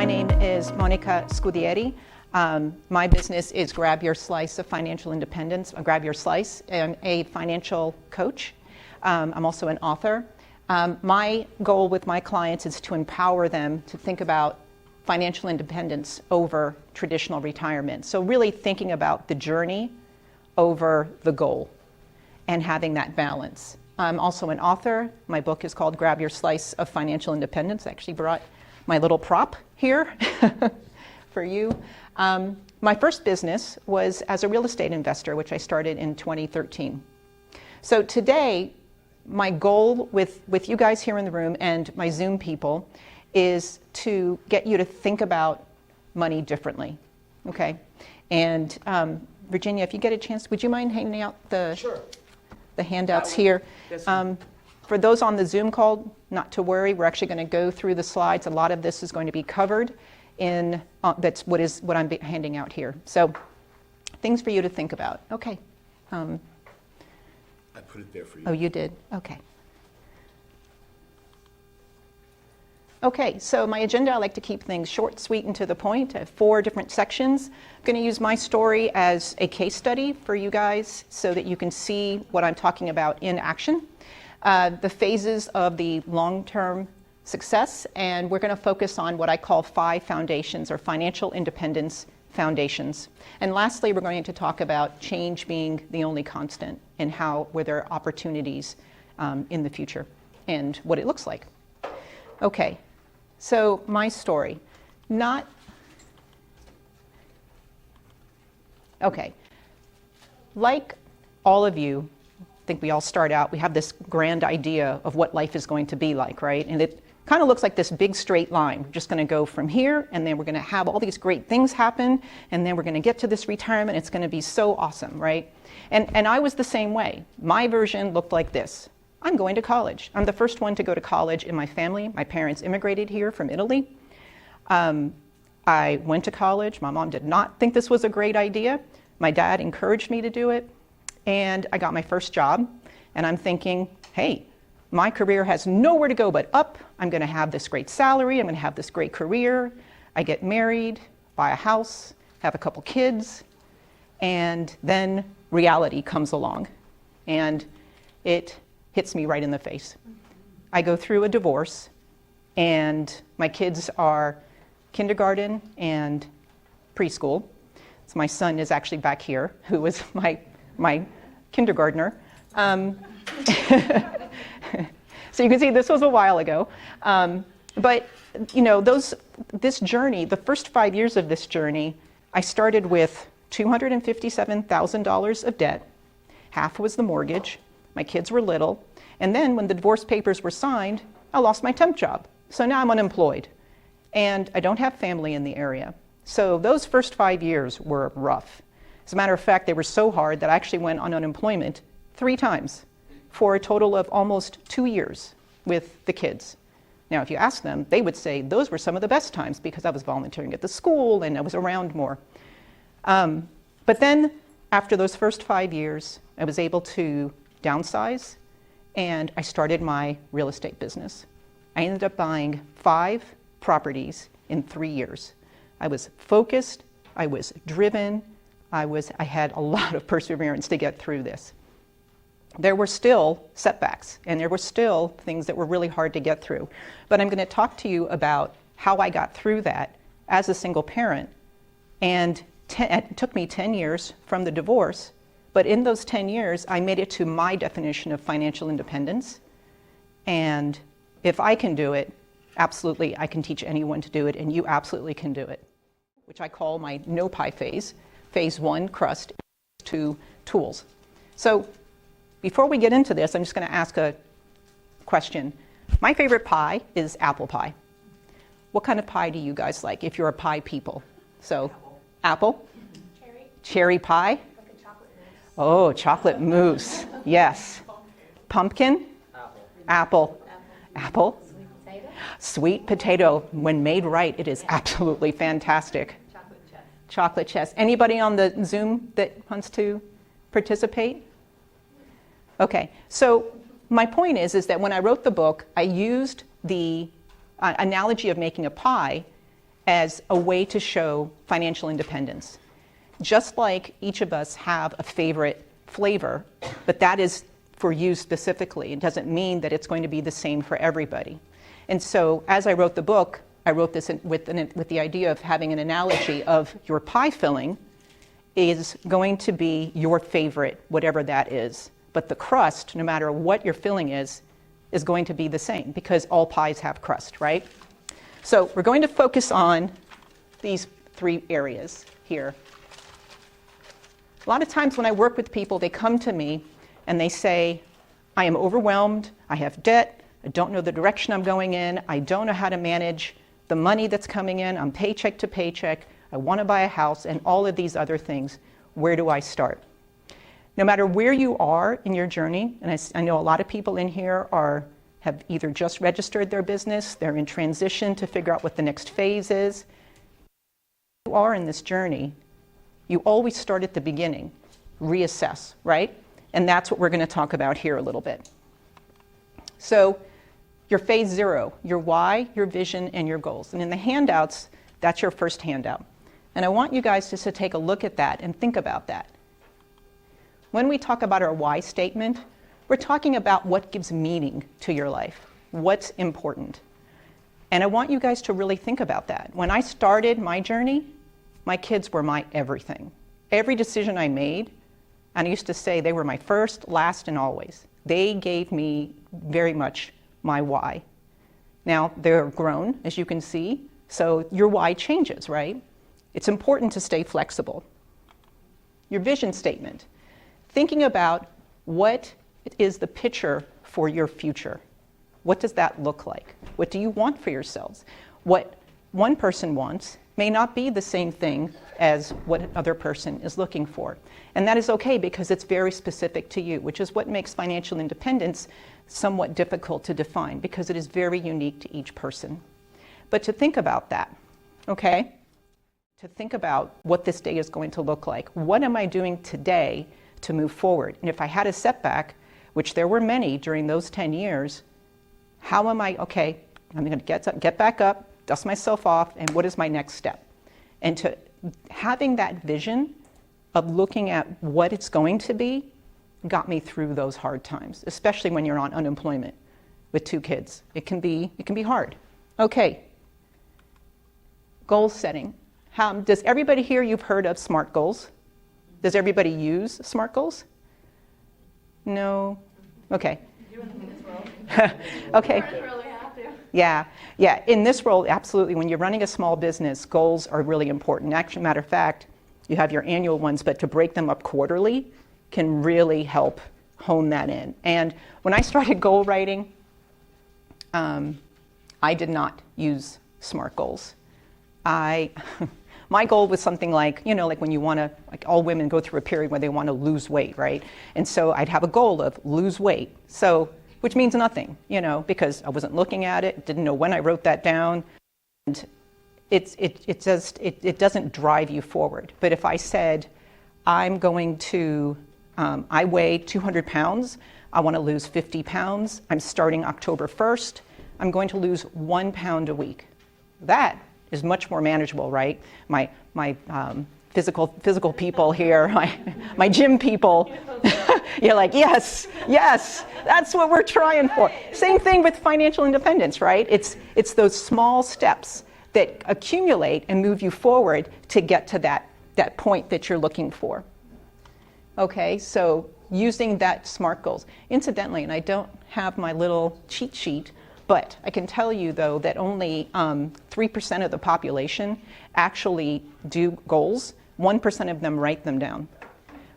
My name is Monica Scudieri. My business is Grab Your Slice of Financial Independence. Grab Your Slice. I'm a financial coach. I'm also an author. My goal with my clients is to empower them to think about financial independence over traditional retirement. So really thinking about the journey over the goal and having that balance. I'm also an author. My book is called Grab Your Slice of Financial Independence. I actually brought my little prop here for you. My first business was as a real estate investor, which I started in 2013. So today, my goal with you guys here in the room and my Zoom people is to get you to think about money differently, okay? And Virginia, if you get a chance, would you mind handing out the handouts here? For those on the Zoom call, not to worry, we're actually going to go through the slides. A lot of this is going to be covered in, that's what I'm handing out here. So things for you to think about. Okay. I put it there for you. Oh, you did? Okay. Okay, so my agenda, I like to keep things short, sweet, and to the point. I have 4 different sections. I'm going to use my story as a case study for you guys so that you can see what I'm talking about in action. The phases of the long-term success, and we're going to focus on what I call 5 foundations or financial independence foundations. And lastly, we're going to talk about change being the only constant and where there are opportunities in the future and what it looks like. Okay, so my story. Like all of you, I think we all start out, we have this grand idea of what life is going to be like, right? And it kind of looks like this big straight line. We're just going to go from here, and then we're going to have all these great things happen, and then we're going to get to this retirement. It's going to be so awesome, right? And I was the same way. My version looked like this. I'm going to college. I'm the first one to go to college in my family. My parents immigrated here from Italy. I went to college. My mom did not think this was a great idea. My dad encouraged me to do it. And I got my first job. And I'm thinking, hey, my career has nowhere to go but up. I'm going to have this great salary. I'm going to have this great career. I get married, buy a house, have a couple kids. And then reality comes along. And it hits me right in the face. I go through a divorce, and my kids are kindergarten and preschool. So my son is actually back here, who was my kindergartner. So you can see this was a while ago. But you know, this journey, the first 5 years of this journey, I started with $257,000 of debt. Half was the mortgage. My kids were little. And then when the divorce papers were signed, I lost my temp job. So now I'm unemployed. And I don't have family in the area. So those first 5 years were rough. As a matter of fact, they were so hard that I actually went on unemployment 3 times for a total of almost 2 years with the kids. Now, if you ask them, they would say those were some of the best times because I was volunteering at the school and I was around more. But then after those first 5 years, I was able to downsize, and I started my real estate business. I ended up buying 5 properties in 3 years. I was focused, I was driven, I had a lot of perseverance to get through this. There were still setbacks, and there were still things that were really hard to get through. But I'm going to talk to you about how I got through that as a single parent. And it took me 10 years from the divorce. But in those 10 years, I made it to my definition of financial independence. And if I can do it, absolutely, I can teach anyone to do it, and you absolutely can do it, which I call my no pie phase. Phase 1, crust, 2, tools. So before we get into this, I'm just going to ask a question. My favorite pie is apple pie. What kind of pie do you guys like if you're a pie people? So apple? Cherry pie? Oh, chocolate mousse. Yes. Pumpkin? Apple. Apple. Sweet potato. When made right, it is absolutely fantastic. Chocolate chess. Anybody on the Zoom that wants to participate? Okay. So my point is that when I wrote the book, I used the analogy of making a pie as a way to show financial independence. Just like each of us have a favorite flavor, but that is for you specifically. It doesn't mean that it's going to be the same for everybody. And so as I wrote the book, I wrote this with the idea of having an analogy of your pie filling is going to be your favorite, whatever that is. But the crust, no matter what your filling is going to be the same because all pies have crust, right? So we're going to focus on these 3 areas here. A lot of times when I work with people, they come to me and they say, I am overwhelmed, I have debt, I don't know the direction I'm going in, I don't know how to manage the money that's coming in, I'm paycheck to paycheck, I want to buy a house, and all of these other things. Where do I start? No matter where you are in your journey, and I know a lot of people in here have either just registered their business, they're in transition to figure out what the next phase is. You are in this journey, you always start at the beginning, reassess, right? And that's what we're going to talk about here a little bit. So your phase 0, your why, your vision, and your goals. And in the handouts, that's your first handout. And I want you guys just to take a look at that and think about that. When we talk about our why statement, we're talking about what gives meaning to your life, what's important. And I want you guys to really think about that. When I started my journey, my kids were my everything. Every decision I made, and I used to say they were my first, last, and always. They gave me very much my why. Now, they're grown, as you can see, so your why changes, right? It's important to stay flexible. Your vision statement. Thinking about what is the picture for your future. What does that look like? What do you want for yourselves? What one person wants may not be the same thing as what another person is looking for. And that is okay because it's very specific to you, which is what makes financial independence somewhat difficult to define because it is very unique to each person. But to think about that, okay? To think about what this day is going to look like. What am I doing today to move forward? And if I had a setback, which there were many during those 10 years, how am I, okay, I'm going to get back up, dust myself off, and what is my next step? And to having that vision of looking at what it's going to be got me through those hard times, especially when you're on unemployment with 2 kids. It can be hard. Okay. Goal setting. Does everybody here, you've heard of SMART goals? Does everybody use SMART goals? No? Okay. Okay. Yeah. In this role, absolutely. When you're running a small business, goals are really important. Actually, matter of fact, you have your annual ones, but to break them up quarterly can really help hone that in. And when I started goal writing, I did not use SMART goals. My goal was something like, like when you want to, like all women go through a period where they want to lose weight, right? And so I'd have a goal of lose weight. So, which means nothing, because I wasn't looking at it, didn't know when I wrote that down. And it doesn't drive you forward. But if I said, I'm going to, I weigh 200 pounds, I want to lose 50 pounds, I'm starting October 1st, I'm going to lose 1 pound a week. That is much more manageable, right? My physical people here, my gym people, you're like, yes, that's what we're trying for. Same thing with financial independence, right? It's those small steps that accumulate and move you forward to get to that point that you're looking for. Okay, so using that SMART goals. Incidentally, and I don't have my little cheat sheet, but I can tell you, though, that only 3% of the population actually do goals. 1% of them write them down.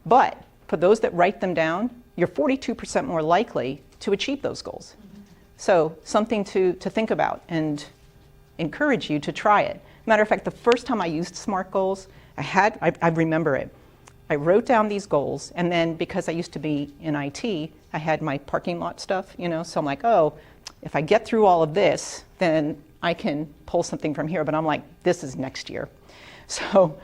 But for those that write them down, you're 42% more likely to achieve those goals. So something to think about and encourage you to try it. Matter of fact, the first time I used SMART goals, I remember it. I wrote down these goals, and then because I used to be in IT, I had my parking lot stuff, so I'm like, oh, if I get through all of this, then I can pull something from here. But I'm like, this is next year. So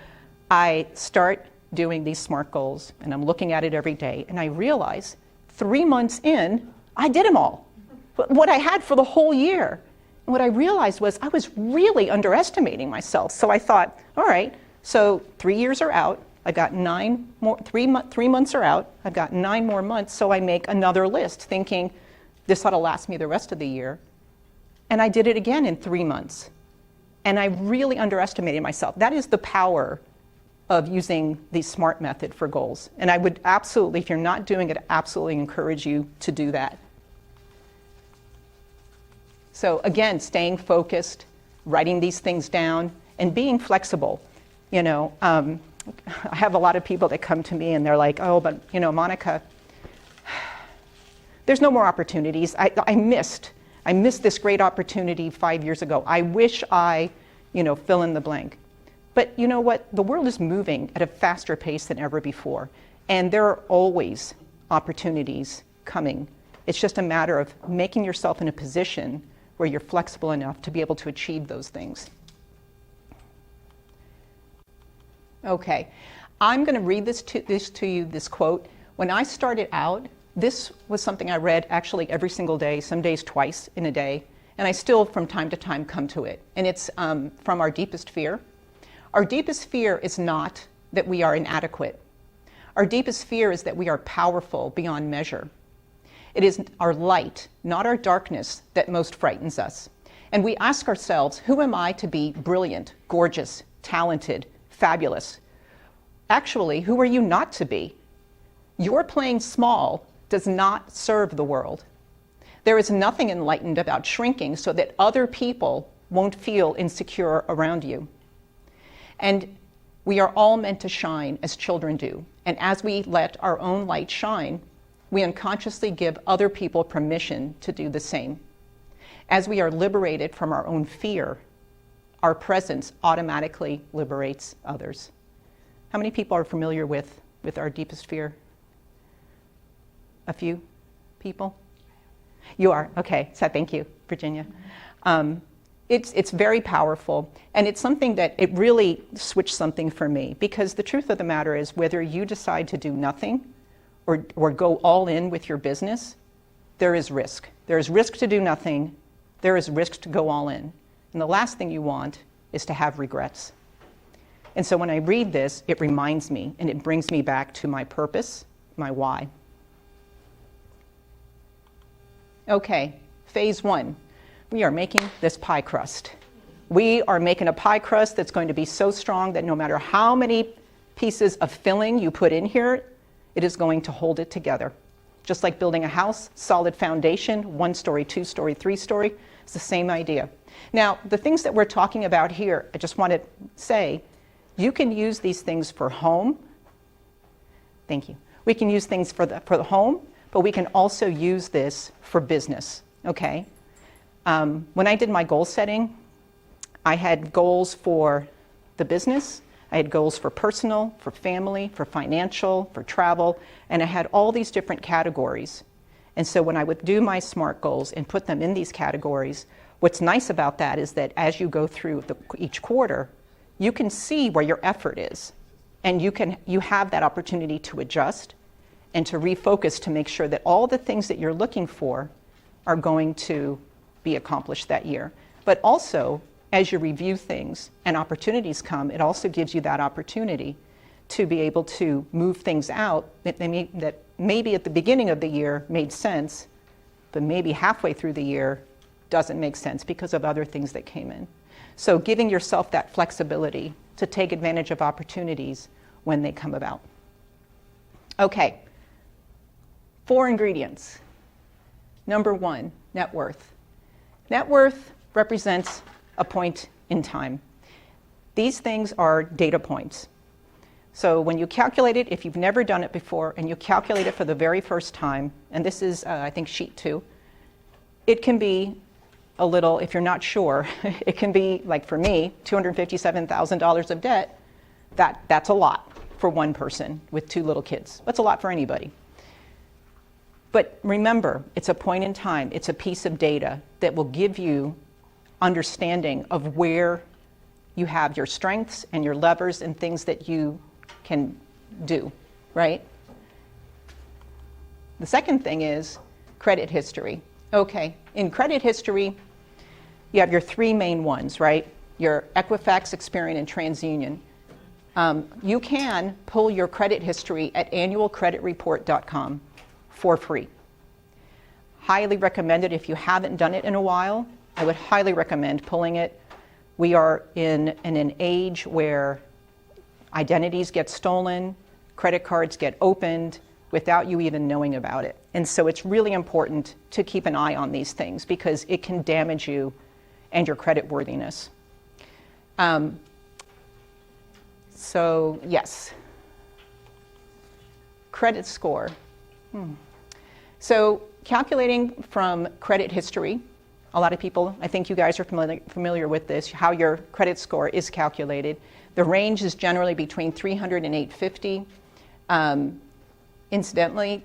I start doing these SMART goals, and I'm looking at it every day, and I realize 3 months in, I did them all. What I had for the whole year. what I realized was I was really underestimating myself. So I thought, all right, so 3 years are out. I've got 3 months are out. I've got 9 more months. So I make another list thinking this ought to last me the rest of the year. And I did it again in 3 months. And I really underestimated myself. That is the power of using the SMART method for goals. And I would absolutely, if you're not doing it, absolutely encourage you to do that. So again, staying focused, writing these things down, and being flexible. You know, I have a lot of people that come to me and they're like, oh, but you know, Monica, there's no more opportunities. I missed this great opportunity 5 years ago. I wish I, you know, fill in the blank. But you know what? The world is moving at a faster pace than ever before. And there are always opportunities coming. It's just a matter of making yourself in a position where you're flexible enough to be able to achieve those things. Okay, I'm going to read this to you, this quote. When I started out, this was something I read actually every single day, some days twice in a day, and I still from time to time come to it. And it's from Our Deepest Fear. Our deepest fear is not that we are inadequate. Our deepest fear is that we are powerful beyond measure. It is our light, not our darkness, that most frightens us. And we ask ourselves, who am I to be brilliant, gorgeous, talented, fabulous? Actually, who are you not to be? Your playing small does not serve the world. There is nothing enlightened about shrinking so that other people won't feel insecure around you. And we are all meant to shine as children do. And as we let our own light shine, we unconsciously give other people permission to do the same. As we are liberated from our own fear, our presence automatically liberates others. How many people are familiar with Our Deepest Fear? A few people? You are? Okay, so thank you, Virginia. It's very powerful, and it's something that it really switched something for me, because the truth of the matter is whether you decide to do nothing or go all in with your business, there is risk. There is risk to do nothing. There is risk to go all in. And the last thing you want is to have regrets. And so when I read this, it reminds me, and it brings me back to my purpose, my why. Okay, phase 1. We are making this pie crust. We are making a pie crust that's going to be so strong that no matter how many pieces of filling you put in here, it is going to hold it together. Just like building a house, solid foundation, 1 story, 2 story, 3 story, it's the same idea. Now, the things that we're talking about here, I just want to say, you can use these things for home. Thank you. We can use things for the home, but we can also use this for business, okay? When I did my goal setting, I had goals for the business, I had goals for personal, for family, for financial, for travel, and I had all these different categories. And so when I would do my SMART goals and put them in these categories, what's nice about that is that as you go through each quarter, you can see where your effort is. And you have that opportunity to adjust and to refocus to make sure that all the things that you're looking for are going to be accomplished that year. But also, as you review things and opportunities come, it also gives you that opportunity to be able to move things out that maybe at the beginning of the year made sense, but maybe halfway through the year doesn't make sense because of other things that came in. So giving yourself that flexibility to take advantage of opportunities when they come about. Okay, 4 ingredients. Number 1, net worth. Net worth represents a point in time. These things are data points. So when you calculate it, if you've never done it before and you calculate it for the very first time, and this is, I think, sheet 2, it can be a little, if you're not sure, it can be, like for me, $257,000 of debt. That's a lot for one person with 2 little kids. That's a lot for anybody. But remember, it's a point in time. It's a piece of data that will give you understanding of where you have your strengths and your levers and things that you can do, right? The second thing is credit history. Okay, in credit history, you have your three main ones, right? Your Equifax, Experian, and TransUnion. You can pull your credit history at annualcreditreport.com for free. Highly recommended. If you haven't done it in a while, I would highly recommend pulling it. We are in an age where identities get stolen, credit cards get opened without you even knowing about it. And so it's really important to keep an eye on these things because it can damage you and your credit worthiness. So yes, credit score. So calculating from credit history, a lot of people, I think you guys are familiar with this, how your credit score is calculated. The range is generally between 300 and 850. Incidentally,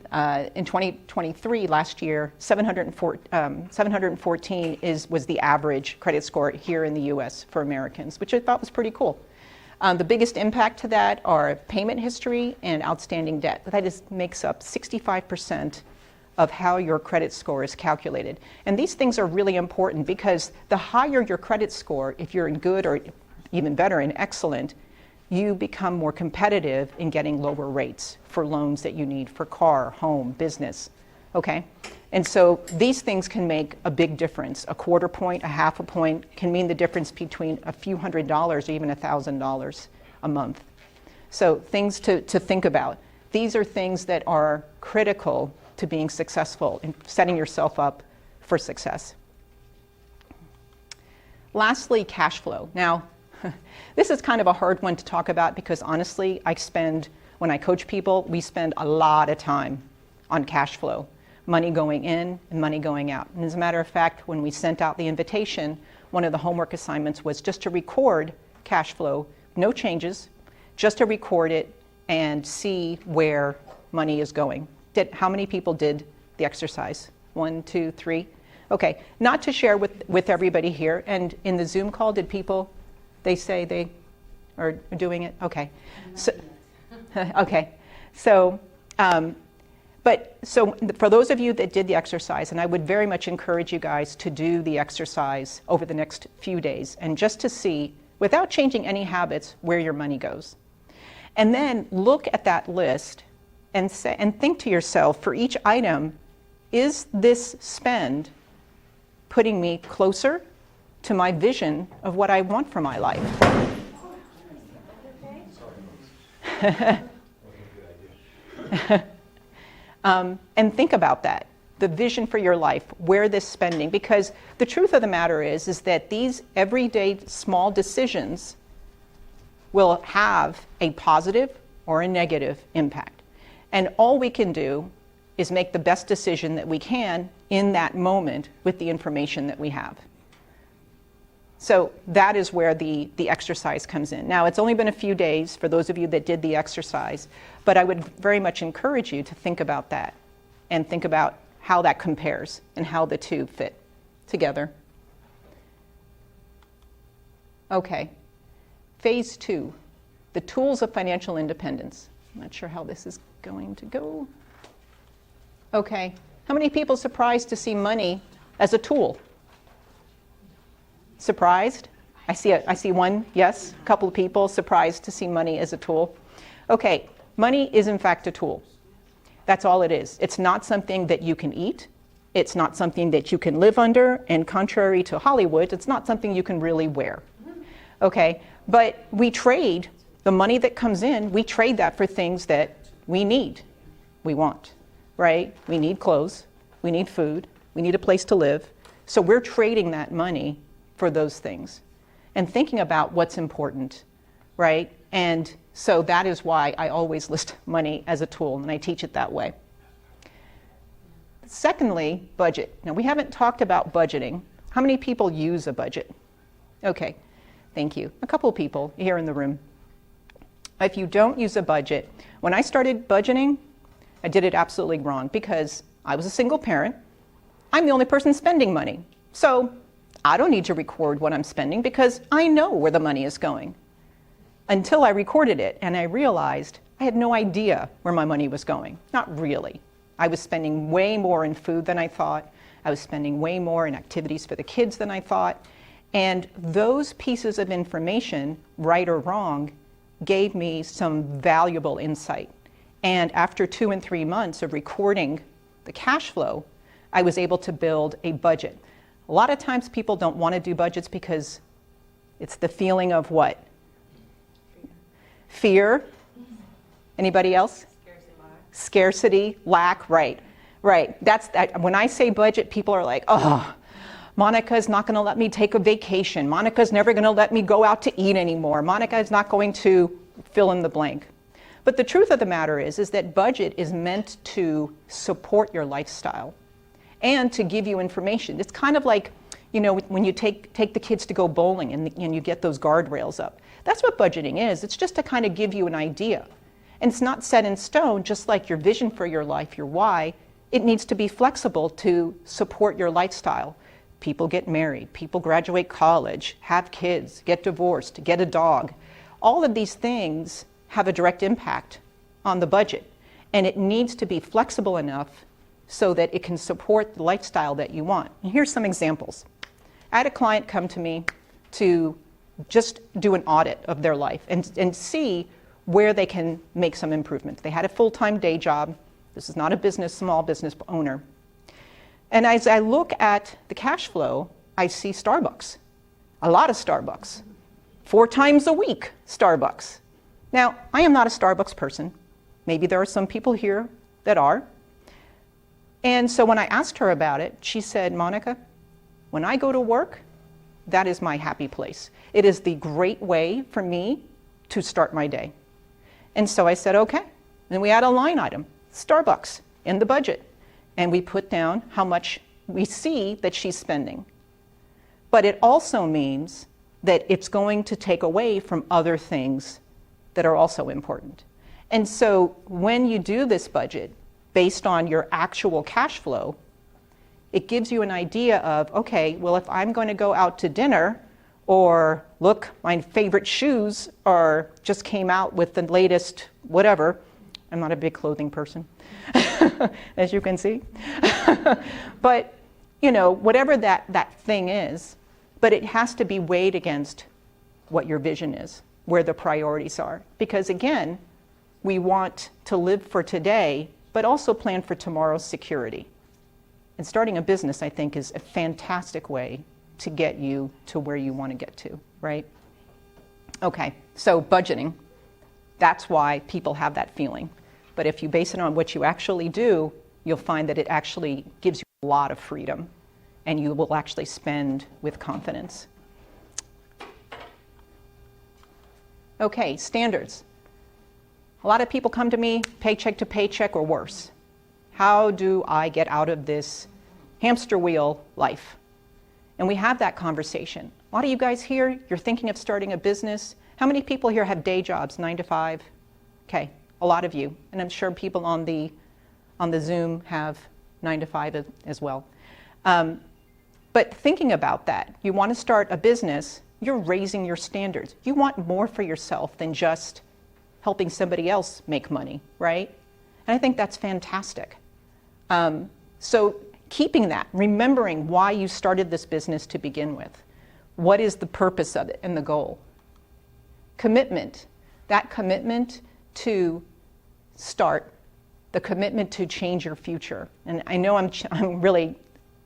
in 2023, last year, 714 was the average credit score here in the US for Americans, which I thought was pretty cool. The biggest impact to that are payment history and outstanding debt. That makes up 65% of how your credit score is calculated. And these things are really important because the higher your credit score, if you're in good or even better in excellent, you become more competitive in getting lower rates for loans that you need for car, home, business, okay? And so these things can make a big difference. A quarter point, a half a point can mean the difference between a few $100s or even $1,000 a month. So things to think about. These are things that are critical to being successful and setting yourself up for success. Lastly, cash flow. Now, this is kind of a hard one to talk about because honestly, when I coach people, we spend a lot of time on cash flow, money going in and money going out. And as a matter of fact, when we sent out the invitation, one of the homework assignments was just to record cash flow, no changes, just to record it and see where money is going. How many people did the exercise? 1, 2, 3? Okay, not to share with everybody here. And in the Zoom call, did people, they say they are doing it? Okay. So, okay. So, so for those of you that did the exercise, and I would very much encourage you guys to do the exercise over the next few days and just to see, without changing any habits, where your money goes. And then look at that list and think to yourself, for each item, is this spend putting me closer to my vision of what I want for my life? And think about that, the vision for your life, where this spending, because the truth of the matter is that these everyday small decisions will have a positive or a negative impact. And all we can do is make the best decision that we can in that moment with the information that we have. So that is where the exercise comes in. Now, it's only been a few days for those of you that did the exercise, but I would very much encourage you to think about that and think about how that compares and how the two fit together. Okay, phase 2, the tools of financial independence. I'm not sure how this is going to go. Okay, how many people surprised to see money as a tool? Surprised? I see one, yes, a couple of people surprised to see money as a tool. Okay, money is in fact a tool. That's all it is. It's not something that you can eat. It's not something that you can live under, and contrary to Hollywood, it's not something you can really wear. Okay, but we trade the money that comes in, we trade that for things that we need, we want, right? We need clothes, we need food, we need a place to live. So we're trading that money for those things and thinking about what's important, right? And so that is why I always list money as a tool, and I teach it that way. Secondly, budget. Now, we haven't talked about budgeting. How many people use a budget? Okay, thank you. A couple of people here in the room. If you don't use a budget, when I started budgeting, I did it absolutely wrong because I was a single parent. I'm the only person spending money. So I don't need to record what I'm spending because I know where the money is going. Until I recorded it and I realized I had no idea where my money was going. Not really. I was spending way more in food than I thought. I was spending way more in activities for the kids than I thought. And those pieces of information, right or wrong, gave me some valuable insight. And after 2 and 3 months of recording the cash flow, I was able to build a budget. A lot of times people don't want to do budgets because it's the feeling of what? Fear. Anybody else? Scarcity, lack, right. That's when I say budget, people are like, oh, Monica's not going to let me take a vacation. Monica's never going to let me go out to eat anymore. Monica is not going to fill in the blank. But the truth of the matter is that budget is meant to support your lifestyle and to give you information. It's kind of like, you know, when you take the kids to go bowling and you get those guardrails up. That's what budgeting is. It's just to kind of give you an idea. And it's not set in stone, just like your vision for your life, your why. It needs to be flexible to support your lifestyle. People get married, people graduate college, have kids, get divorced, get a dog. All of these things have a direct impact on the budget. And it needs to be flexible enough so that it can support the lifestyle that you want. And here's some examples. I had a client come to me to just do an audit of their life and see where they can make some improvements. They had a full-time day job. This is not a business, small business owner. And as I look at the cash flow, I see Starbucks, a lot of Starbucks, 4 times a week Starbucks. Now, I am not a Starbucks person. Maybe there are some people here that are. And so when I asked her about it, she said, Monica, when I go to work, that is my happy place. It is the great way for me to start my day. And so I said, okay. And we had a line item, Starbucks, in the budget. And we put down how much we see that she's spending. But it also means that it's going to take away from other things that are also important. And so when you do this budget based on your actual cash flow, it gives you an idea of, okay, well, if I'm going to go out to dinner, or look, my favorite shoes are just came out with the latest whatever. I'm not a big clothing person, as you can see. But, you know, whatever that thing is, but it has to be weighed against what your vision is, where the priorities are. Because again, we want to live for today, but also plan for tomorrow's security. And starting a business, I think, is a fantastic way to get you to where you want to get to, right? Okay, so budgeting, that's why people have that feeling. But if you base it on what you actually do, you'll find that it actually gives you a lot of freedom, and you will actually spend with confidence. Okay, standards. A lot of people come to me paycheck to paycheck or worse. How do I get out of this hamster wheel life? And we have that conversation. A lot of you guys here, you're thinking of starting a business. How many people here have day jobs, 9 to 5? Okay, a lot of you. And I'm sure people on the Zoom have 9 to 5 as well. But thinking about that, you want to start a business, you're raising your standards. You want more for yourself than just helping somebody else make money, right? And I think that's fantastic. So keeping that, remembering why you started this business to begin with. What is the purpose of it and the goal? Commitment, that commitment to start, the commitment to change your future. And I know I'm really,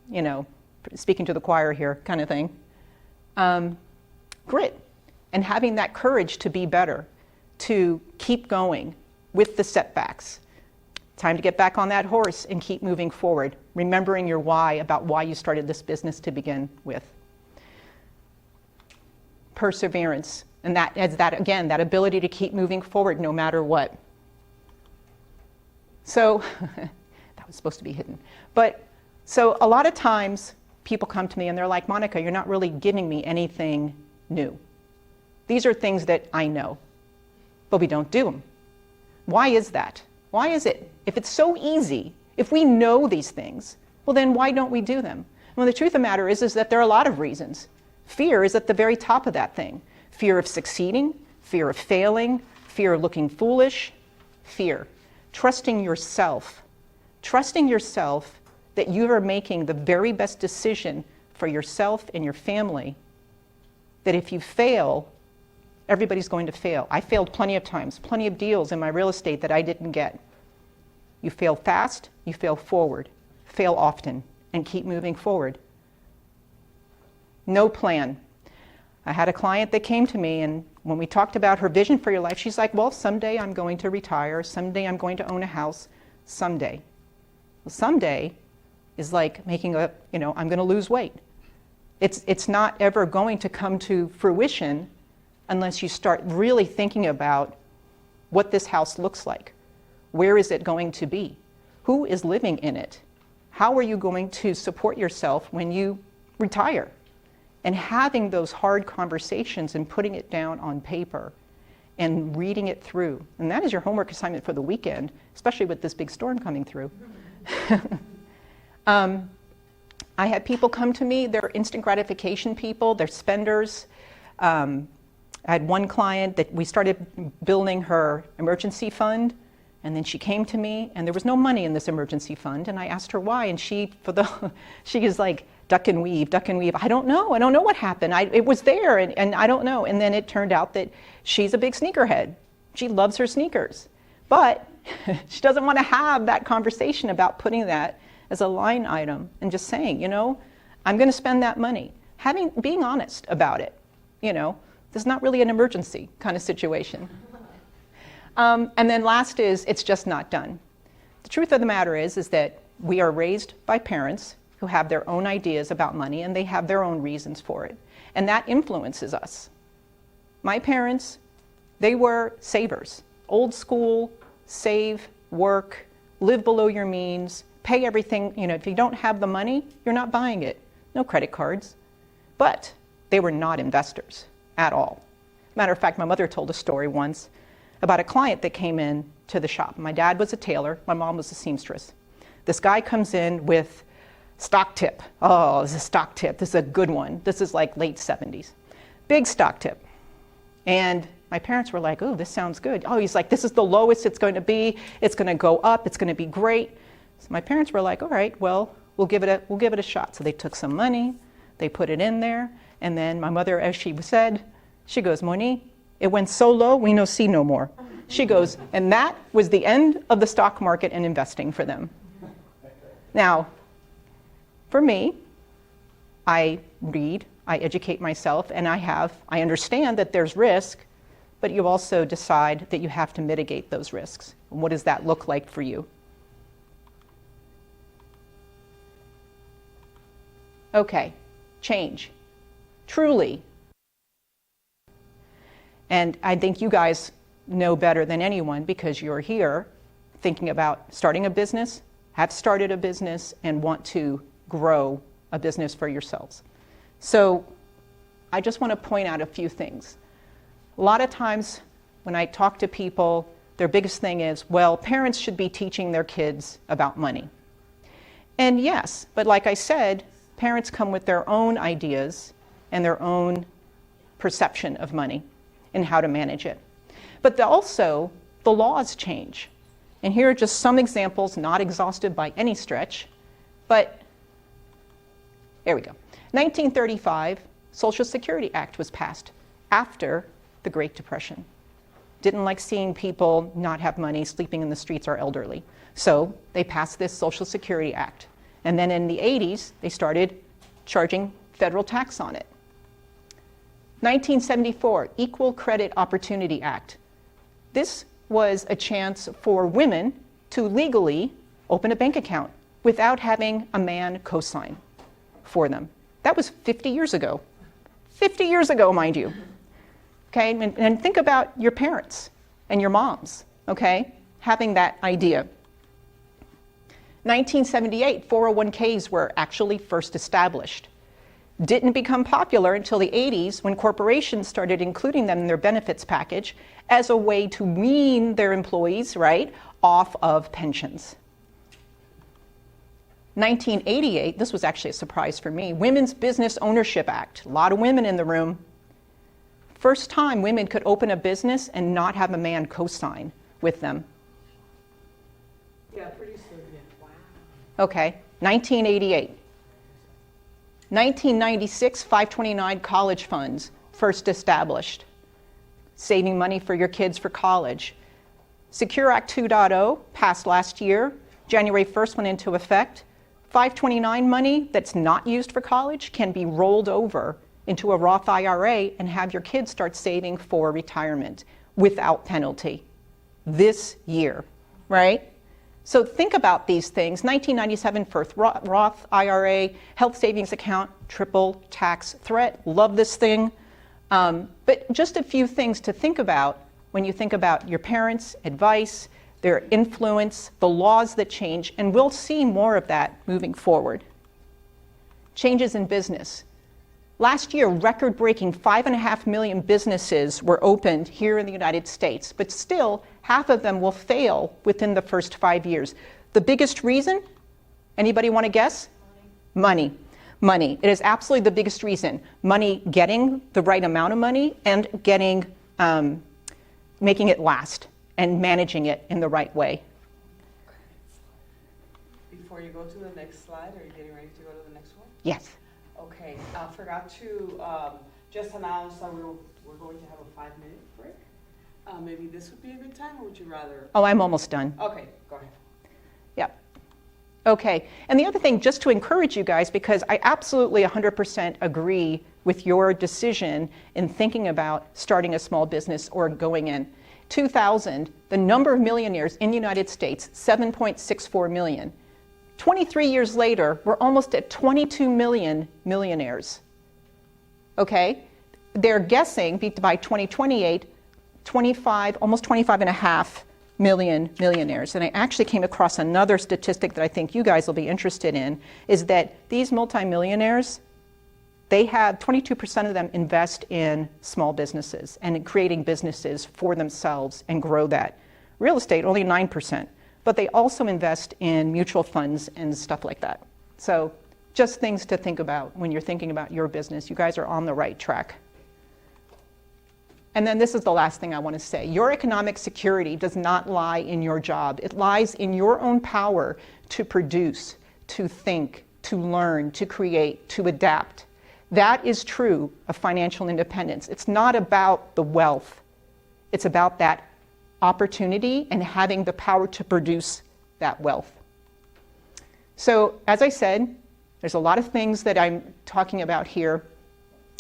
you know, speaking to the choir here kind of thing. Grit, and having that courage to be better, to keep going with the setbacks. Time to get back on that horse and keep moving forward, remembering your why about why you started this business to begin with. Perseverance, and that again, that ability to keep moving forward no matter what. So, that was supposed to be hidden. But, so a lot of times people come to me and they're like, Monica, you're not really giving me anything new. These are things that I know, but we don't do them. Why is that? Why is it? If it's so easy, if we know these things, well then why don't we do them? Well, the truth of the matter is that there are a lot of reasons. Fear is at the very top of that thing. Fear of succeeding, fear of failing, fear of looking foolish, fear. Trusting yourself that you are making the very best decision for yourself and your family, that if you fail, everybody's going to fail. I failed plenty of times, plenty of deals in my real estate that I didn't get. You fail fast, you fail forward. Fail often, and keep moving forward. No plan. I had a client that came to me, and when we talked about her vision for your life, she's like, well, someday I'm going to retire, someday I'm going to own a house, someday. Well, someday is like making a, I'm going to lose weight. It's not ever going to come to fruition unless you start really thinking about what this house looks like. Where is it going to be? Who is living in it? How are you going to support yourself when you retire? And having those hard conversations and putting it down on paper and reading it through. And that is your homework assignment for the weekend, especially with this big storm coming through. I had people come to me, they're instant gratification people, they're spenders. I had one client that we started building her emergency fund, and then she came to me, and there was no money in this emergency fund, and I asked her why, and she is like, duck and weave. I don't know what happened. It was there, and I don't know. And then it turned out that she's a big sneakerhead. She loves her sneakers, but she doesn't want to have that conversation about putting that as a line item and just saying, I'm going to spend that money. Being honest about it, this is not really an emergency kind of situation. And then last is, it's just not done. The truth of the matter is that we are raised by parents who have their own ideas about money, and they have their own reasons for it. And that influences us. My parents, they were savers. Old school, save, work, live below your means, pay everything. If you don't have the money, you're not buying it. No credit cards. But they were not investors at all. Matter of fact, my mother told a story once about a client that came in to the shop. My dad was a tailor, my mom was a seamstress. This guy comes in with stock tip. Oh, this is a stock tip. This is a good one. This is like late 70s. Big stock tip. And my parents were like, oh, this sounds good. Oh, he's like, this is the lowest it's going to be. It's going to go up. It's going to be great. So my parents were like, all right, well, we'll give it a shot. So they took some money, they put it in there, and then my mother, as she said, she goes, Moni, it went so low, we no see no more. She goes, and that was the end of the stock market and investing for them. Now, for me, I read, I educate myself, and I understand that there's risk, but you also decide that you have to mitigate those risks. And what does that look like for you? Okay, change. Truly. And I think you guys know better than anyone because you're here thinking about starting a business, have started a business, and want to grow a business for yourselves. So I just want to point out a few things. A lot of times when I talk to people, their biggest thing is, well, parents should be teaching their kids about money. And yes, but like I said, parents come with their own ideas and their own perception of money and how to manage it. But also, the laws change. And here are just some examples, not exhaustive by any stretch, but here we go. 1935, Social Security Act was passed after the Great Depression. Didn't like seeing people not have money, sleeping in the streets, or elderly. So they passed this Social Security Act. And then in the 80s, they started charging federal tax on it. 1974, Equal Credit Opportunity Act. This was a chance for women to legally open a bank account without having a man co-sign for them. That was 50 years ago. 50 years ago, mind you. Okay, and think about your parents and your moms, okay, having that idea. 1978, 401ks were actually first established. Didn't become popular until the 80s when corporations started including them in their benefits package as a way to wean their employees, right, off of pensions. 1988, this was actually a surprise for me, Women's Business Ownership Act. A lot of women in the room. First time women could open a business and not have a man co-sign with them. Yeah, pretty soon. Wow. Okay, 1988. 1996, 529 college funds first established, saving money for your kids for college. Secure Act 2.0 passed last year. January 1st went into effect. 529 money that's not used for college can be rolled over into a Roth IRA and have your kids start saving for retirement without penalty this year, right? So think about these things. 1997 first Roth IRA, health savings account, triple tax threat. Love this thing. But just a few things to think about when you think about your parents' advice, their influence, the laws that change, and we'll see more of that moving forward. Changes in business. Last year, record-breaking 5.5 million businesses were opened here in the United States, but still, half of them will fail within the first 5 years. The biggest reason? Anybody want to guess? Money. Money. It is absolutely the biggest reason. Money, getting the right amount of money and getting, making it last and managing it in the right way. Before you go to the next slide, are you getting ready to go to the next one? Yes. Okay, I forgot to just announce that we're going to have a 5-minute break. Maybe this would be a good time, or would you rather? Oh, I'm almost done. Okay, go ahead. Yep. Okay, and the other thing, just to encourage you guys, because I absolutely 100% agree with your decision in thinking about starting a small business or going in. 2000, the number of millionaires in the United States, 7.64 million. 23 years later, we're almost at 22 million millionaires. Okay? They're guessing by 2028, almost 25.5 million millionaires. And I actually came across another statistic that I think you guys will be interested in, is that these multimillionaires, they have 22% of them invest in small businesses and in creating businesses for themselves and grow that. Real estate, only 9%. But they also invest in mutual funds and stuff like that. So just things to think about when you're thinking about your business. You guys are on the right track. And then this is the last thing I want to say. Your economic security does not lie in your job. It lies in your own power to produce, to think, to learn, to create, to adapt. That is true of financial independence. It's not about the wealth. It's about that opportunity and having the power to produce that wealth. So, as I said, there's a lot of things that I'm talking about here,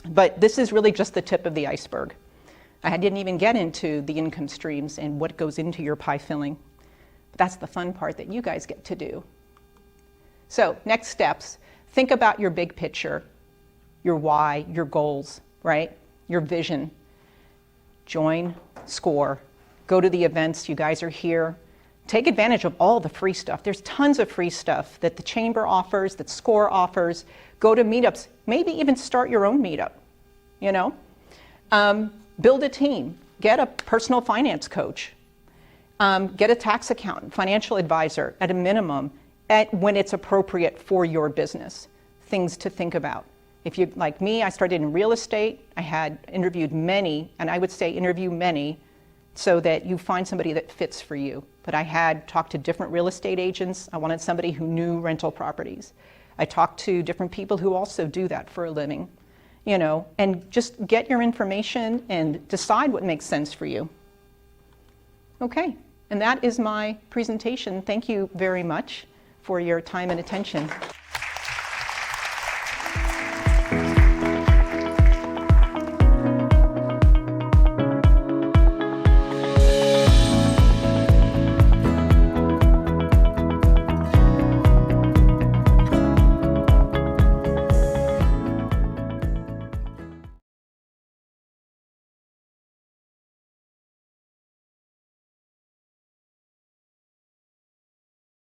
but this is really just the tip of the iceberg. I didn't even get into the income streams and what goes into your pie filling. But that's the fun part that you guys get to do. So, next steps. Think about your big picture, your why, your goals, right? Your vision. Join SCORE. Go to the events, you guys are here. Take advantage of all the free stuff. There's tons of free stuff that the Chamber offers, that SCORE offers. Go to meetups, maybe even start your own meetup, you know? Build a team, get a personal finance coach, get a tax accountant, financial advisor at a minimum when it's appropriate for your business. Things to think about. If you, like me, I started in real estate. I had interviewed many, and I would say interview many, so that you find somebody that fits for you. But I had talked to different real estate agents. I wanted somebody who knew rental properties. I talked to different people who also do that for a living, you know, and just get your information and decide what makes sense for you. Okay, and that is my presentation. Thank you very much for your time and attention.